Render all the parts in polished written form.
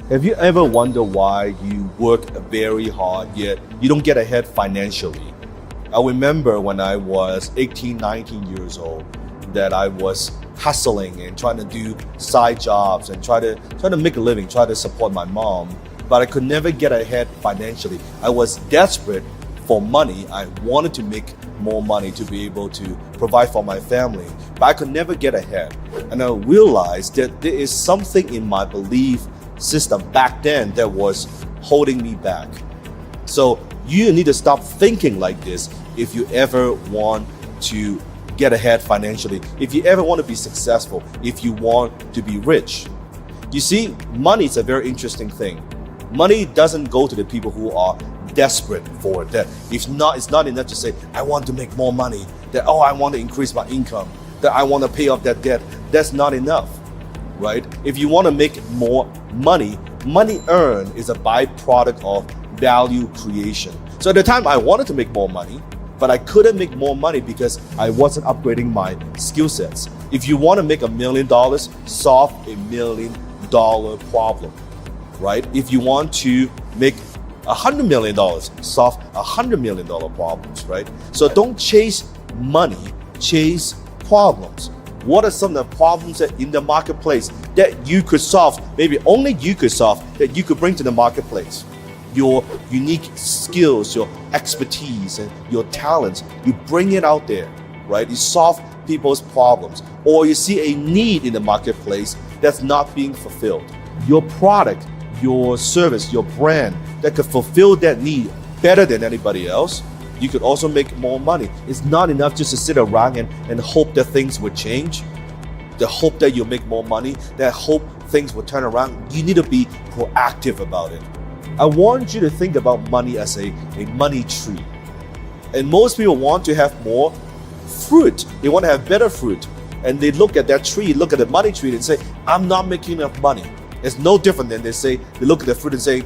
Have you ever wondered why you work very hard yet you don't get ahead financially? I remember when I was 18, 19 years old that I was hustling and trying to do side jobs and try to make a living, try to support my mom, but I could never get ahead financially. I was desperate for money. I wanted to make more money to be able to provide for my family, but I could never get ahead. And I realized that there is something in my belief system back then that was holding me back. So you need to stop thinking like this if you ever want to get ahead financially, if you ever want to be successful, if you want to be rich. You see, money is a very interesting thing. Money doesn't go to the people who are desperate for it. That it's not enough to say, I want to make more money, that I want to increase my income, that I want to pay off that debt. That's not enough, right? If you want to make more money, money earned is a byproduct of value creation. So at the time I wanted to make more money, but I couldn't make more money because I wasn't upgrading my skill sets. If you want to make $1 million, solve $1 million problem, right? If you want to make $100 million, solve $100 million problems, right? So don't chase money, chase problems. What are some of the problems that in the marketplace that you could solve, maybe only you could solve, that you could bring to the marketplace? Your unique skills, your expertise, and your talents, you bring it out there, right? You solve people's problems, or you see a need in the marketplace that's not being fulfilled. Your product, your service, your brand that could fulfill that need better than anybody else, you could also make more money. It's not enough just to sit around and hope that things would change, the hope that you'll make more money, that hope things will turn around. You need to be proactive about it. I want you to think about money as a money tree. And most people want to have more fruit. They want to have better fruit. And they look at that tree, look at the money tree and say, I'm not making enough money. It's no different than they look at the fruit and say,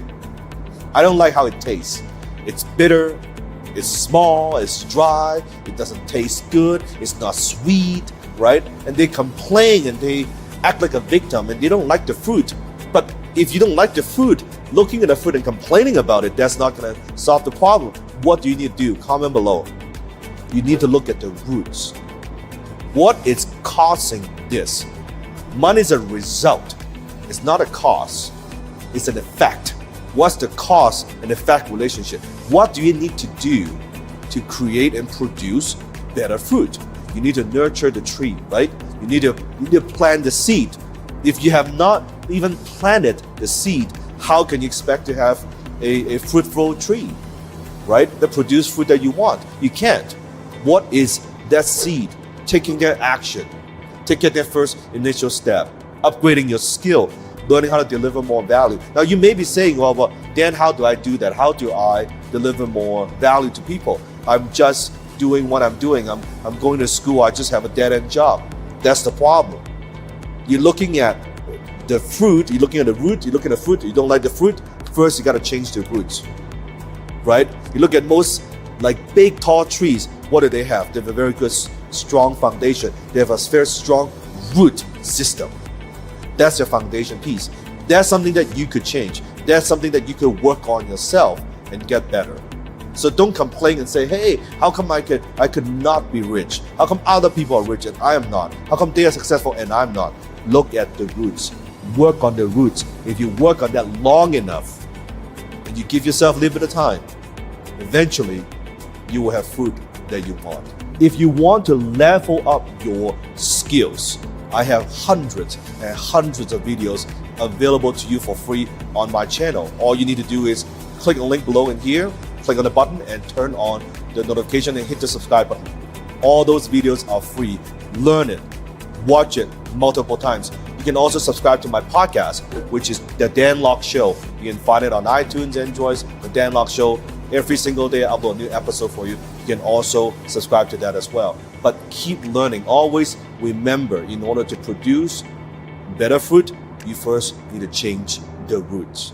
I don't like how it tastes. It's bitter, it's small, it's dry, it doesn't taste good, it's not sweet, right? And they complain and they act like a victim and they don't like the fruit. But if you don't like the fruit, looking at the fruit and complaining about it, that's not going to solve the problem. What do you need to do? Comment below. You need to look at the roots. What is causing this? Money is a result. It's not a cause. It's an effect. What's the cause and effect relationship? What do you need to do to create and produce better fruit? You need to nurture the tree, right? You need to plant the seed. If you have not even planted the seed, how can you expect to have a fruitful tree, right? That produce fruit that you want. You can't. What is that seed? Taking that action, taking that first initial step, upgrading your skill, learning how to deliver more value. Now you may be saying, well, Dan, how do I do that? How do I deliver more value to people? I'm just doing what I'm doing. I'm going to school. I just have a dead-end job. That's the problem. You're looking at the fruit, you're looking at the root, you look at the fruit, you don't like the fruit, first you got to change the roots, right? You look at most like big tall trees, what do they have? They have a very good strong foundation. They have a very strong root system. That's your foundation piece. That's something that you could change. That's something that you could work on yourself and get better. So don't complain and say, hey, how come I could not be rich? How come other people are rich and I am not? How come they are successful and I'm not? Look at the roots. Work on the roots. If you work on that long enough and you give yourself a little bit of time, eventually you will have fruit that you want. If you want to level up your skills, I have hundreds and hundreds of videos available to you for free on my channel. All you need to do is click on the link below in here, click on the button and turn on the notification and hit the subscribe button. All those videos are free. Learn it, watch it multiple times. You can also subscribe to my podcast, which is The Dan Lok Show. You can find it on iTunes, Android, The Dan Lok Show. Every single day I upload a new episode for you. You can also subscribe to that as well. But keep learning. Always remember, in order to produce better fruit, you first need to change the roots.